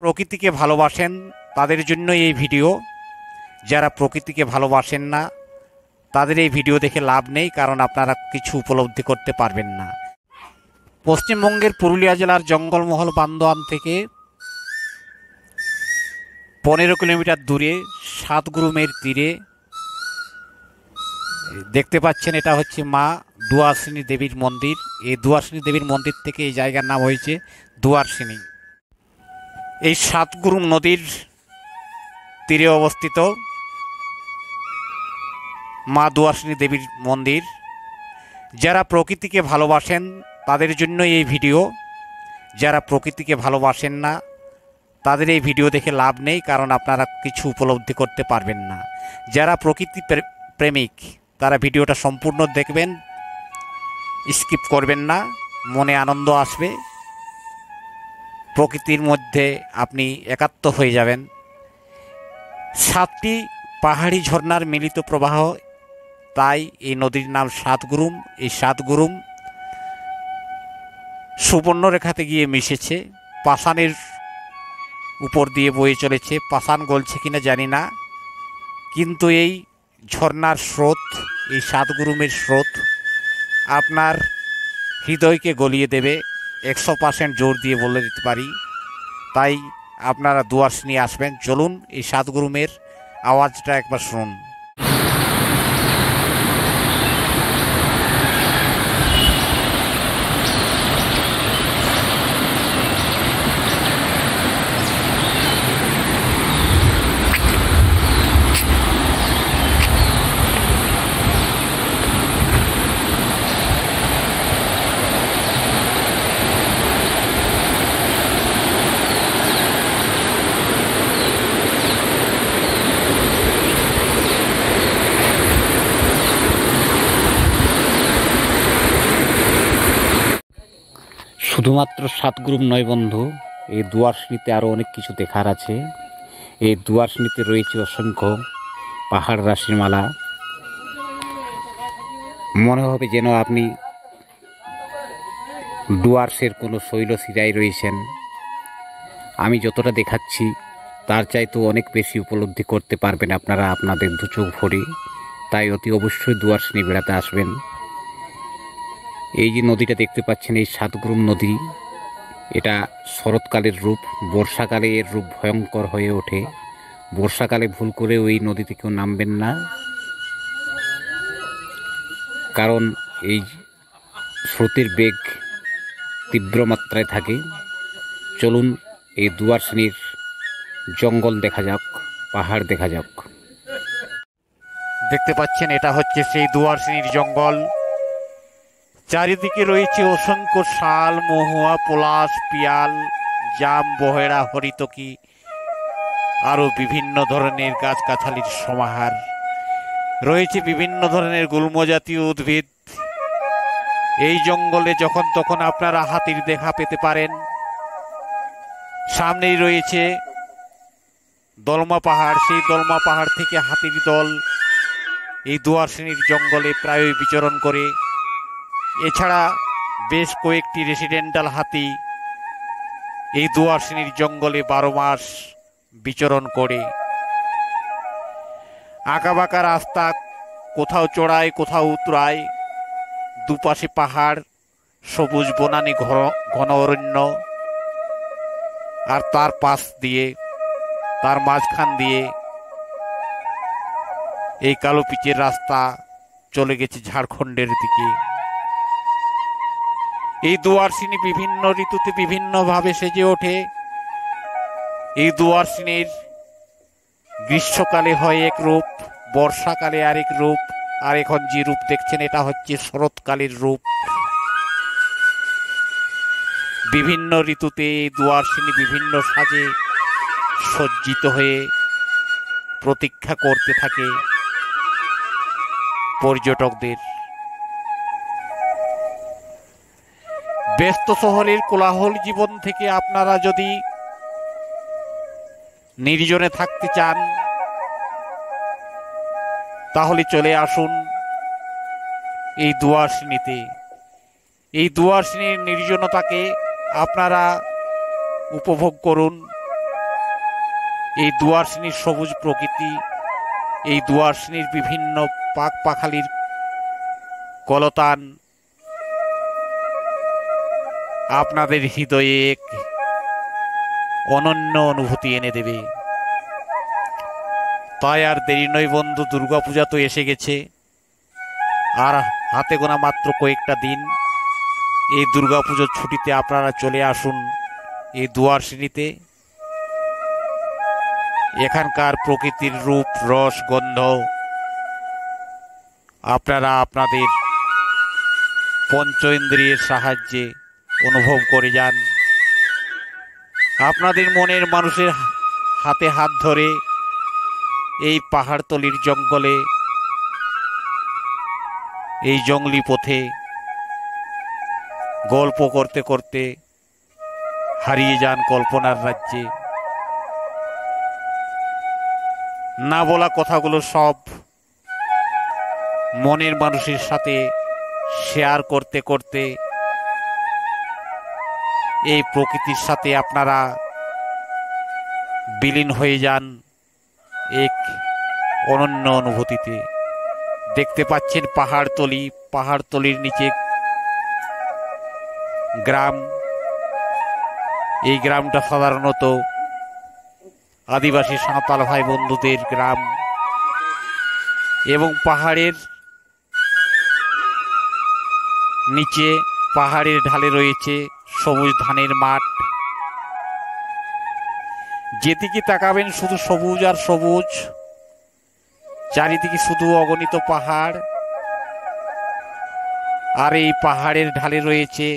প্রকৃতিকে ভালোবাসেন তাদের জন্য এই ভিডিও। যারা প্রকৃতিকে ভালোবাসেন না তাদের এই ভিডিও দেখে লাভ নেই, কারণ আপনারা কিছু উপলব্ধি করতে পারবেন না। পশ্চিমবঙ্গের পুরুলিয়া জেলার জঙ্গলমহল বান্দোয়ান থেকে 15 কিলোমিটার দূরে সাতগুরুমের তীরে দেখতে পাচ্ছেন, এটা হচ্ছে মা দুয়ার্সিনী দেবীর মন্দির। এই দুয়ার্সিনী দেবীর মন্দির থেকে এই জায়গার নাম হয়েছে দুয়ার্সিনী। এই সাতগুরুম নদীর তীরে অবস্থিত মা দুয়ার্সিনী দেবীর মন্দির। যারা প্রকৃতিকে ভালোবাসেন তাদের জন্য এই ভিডিও। যারা প্রকৃতিকে ভালোবাসেন না তাদের এই ভিডিও দেখে লাভ নেই, কারণ আপনারা কিছু উপলব্ধি করতে পারবেন না। যারা প্রকৃতি প্রেমিক তারা ভিডিওটা সম্পূর্ণ দেখবেন, স্কিপ করবেন না, মনে আনন্দ আসবে, প্রকৃতির মধ্যে আপনি একাত্ম হয়ে যাবেন। 7টি পাহাড়ি ঝর্ণার মিলিত প্রবাহ, তাই এই নদীর নাম সাতগুরুম। এই সাতগুরুম সুবর্ণরেখাতে গিয়ে মিশেছে, পাষাণের উপর দিয়ে বয়ে চলেছে। পাষাণ গলছে কিনা জানি না, কিন্তু এই ঝর্ণার স্রোত, এই সাতগুরুমের স্রোত আপনার হৃদয়কে গলিয়ে দেবে, 100% জোর দিয়ে বলে দিতে পারি। তাই আপনারা দুয়ার্সিনী আসবেন। চলুন এই সাতগুরুমের আওয়াজটা একবার শুনুন। শুধুমাত্র সাতগুরুম নয় বন্ধু, এই দুয়ার্সিনীতে আরও অনেক কিছু দেখার আছে। এই দুয়ার্সিনীতে রয়েছে অসংখ্য পাহাড় রাশির মালা। মনে হবে যেন আপনি ডুয়ার্সের কোনো শৈলশিরায় রয়েছেন। আমি যতটা দেখাচ্ছি তার চাইতেও অনেক বেশি উপলব্ধি করতে পারবেন আপনারা আপনাদের দু চোখ ভরে। তাই অতি অবশ্যই দুয়ার্সিনী বেড়াতে আসবেন। এই যে নদীটা দেখতে পাচ্ছেন, এই সাতগুরুম নদী, এটা শরৎকালের রূপ। বর্ষাকালে এর রূপ ভয়ঙ্কর হয়ে ওঠে। বর্ষাকালে ভুল করেও এই নদীতে কেউ নামবেন না, কারণ এই স্রোতের বেগ তীব্র মাত্রায় থাকে। চলুন এই দুয়ার্সিনীর জঙ্গল দেখা যাক, পাহাড় দেখা যাক। দেখতে পাচ্ছেন, এটা হচ্ছে সেই দুয়ার্সিনীর জঙ্গল। চারিদিকে রয়েছে অসংখ্য শাল, মহুয়া, পলাশ, পিয়াল, জাম, বহেড়া, হরিতকি, আরও বিভিন্ন ধরনের গাছগাছালির সমাহার। রয়েছে বিভিন্ন ধরনের গুল্মজাতীয় উদ্ভিদ। এই জঙ্গলে যখন তখন আপনারা হাতির দেখা পেতে পারেন। সামনেই রয়েছে দলমা পাহাড়। সেই দলমা পাহাড় থেকে হাতির দল এই দুয়ার্সিনীর জঙ্গলে প্রায়ই বিচরণ করে। এছাড়া বেশ কয়েকটি রেসিডেন্টাল হাতি এই দুয়ার্সিনীর জঙ্গলে 12 মাস বিচরণ করে। আঁকাবাঁকা রাস্তা, কোথাও চড়ায় কোথাও উতরায়, দুপাশে পাহাড়, সবুজ বনানী ঘন অরণ্য, আর তার পাশ দিয়ে, তার মাঝখান দিয়ে এই কালো পিচের রাস্তা চলে গেছে ঝাড়খণ্ডের দিকে। এই দুয়ার্সিনী বিভিন্ন ঋতুতে বিভিন্নভাবে সেজে ওঠে। এই দুয়ার্সিনীর গ্রীষ্মকালে হয় এক রূপ, বর্ষাকালে আরেক রূপ, আর এখন যে রূপ দেখছেন এটা হচ্ছে শরৎকালের রূপ। বিভিন্ন ঋতুতে এই দুয়ার্সিনী বিভিন্ন সাজে সজ্জিত হয়ে প্রতীক্ষা করতে থাকে পর্যটকদের। ব্যস্ত শহরের কোলাহল জীবন থেকে আপনারা যদি নির্জনে থাকতে চান তাহলে চলে আসুন এই দুয়ার্সিনীতে। এই দুয়ার্সিনীর নির্জনতাকে আপনারা উপভোগ করুন। এই দুয়ারসিনীর সবুজ প্রকৃতি, এই দুয়ারসিনীর বিভিন্ন পাখালির কলতান আপনাদের হৃদয়ে এক অনন্য অনুভূতি এনে দেবে। তাই আর দেরি নয় বন্ধু, দুর্গাপূজা তো এসে গেছে, আর হাতে গোনা মাত্র কয়েকটা দিন। এই দুর্গাপুজোর ছুটিতে আপনারা চলে আসুন এই দুয়ারসিনীতে। এখানকার প্রকৃতির রূপ, রস, গন্ধ আপনারা আপনাদের পঞ্চ ইন্দ্রিয়ের সাহায্যে অনুভব করে যান। আপনাদের মনের মানুষের হাতে হাত ধরে এই পাহাড়তলির জঙ্গলে, এই জঙ্গলি পথে গল্প করতে করতে হারিয়ে যান কল্পনার রাজ্যে। না বলা কথাগুলো সব মনের মানুষের সাথে শেয়ার করতে করতে এই প্রকৃতির সাথে আপনারা বিলীন হয়ে যান এক অনন্য অনুভূতিতে। দেখতে পাচ্ছেন পাহাড়তলি, পাহাড়তলির নিচে গ্রাম। এই গ্রামটা সাধারণত আদিবাসী সাঁওতাল ভাই বন্ধুদের গ্রাম, এবং পাহাড়ের নিচে, পাহাড়ের ঢালে রয়েছে সবুজ ধানের মাঠ। যেদিকে তাকাবেন শুধু সবুজ আর সবুজ, চারিদিকে শুধু অগণিত পাহাড়, আর এই পাহাড়ের ঢালে রয়েছে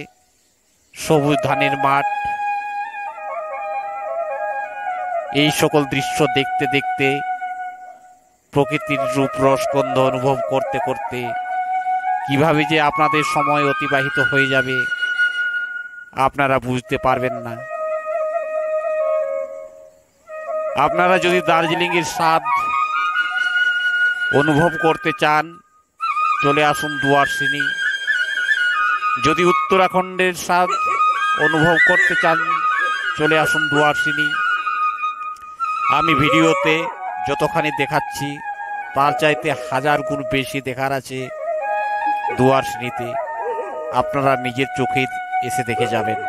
সবুজ ধানের মাঠ। এই সকল দৃশ্য দেখতে দেখতে, প্রকৃতির রূপ, রস, গন্ধ অনুভব করতে করতে কিভাবে যে আপনাদের সময় অতিবাহিত হয়ে যাবে আপনারা বুঝতে পারবেন না। আপনারা যদি দার্জিলিংয়ের স্বাদ অনুভব করতে চান, চলে আসুন দুয়ারসিনী। যদি উত্তরাখণ্ডের স্বাদ অনুভব করতে চান, চলে আসুন দুয়ারসিনী। আমি ভিডিওতে যতখানি দেখাচ্ছি তার চাইতে 1000 গুণ বেশি দেখার আছে দুয়ারসিনীতে। আপনারা নিজের চোখে এসে দেখে যাবেন,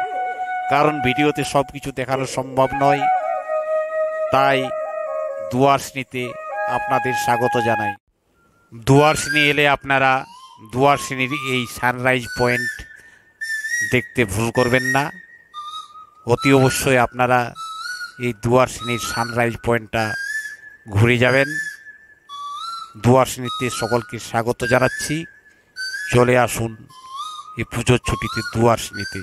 কারণ ভিডিওতে সব কিছু দেখানো সম্ভব নয়। তাই দুয়ারসিনীতে আপনাদের স্বাগত জানাই। দুয়ারসিনী এলে আপনারা দুয়ারসিনীর এই সানরাইজ পয়েন্ট দেখতে ভুল করবেন না। অতি অবশ্যই আপনারা এই দুয়ারসিনীর সানরাইজ পয়েন্টটা ঘুরে যাবেন। দুয়ারসিনীতে সকলকে স্বাগত জানাচ্ছি। চলে আসুন এই পুজোর ছুটিতে দুয়ারসিনীতে।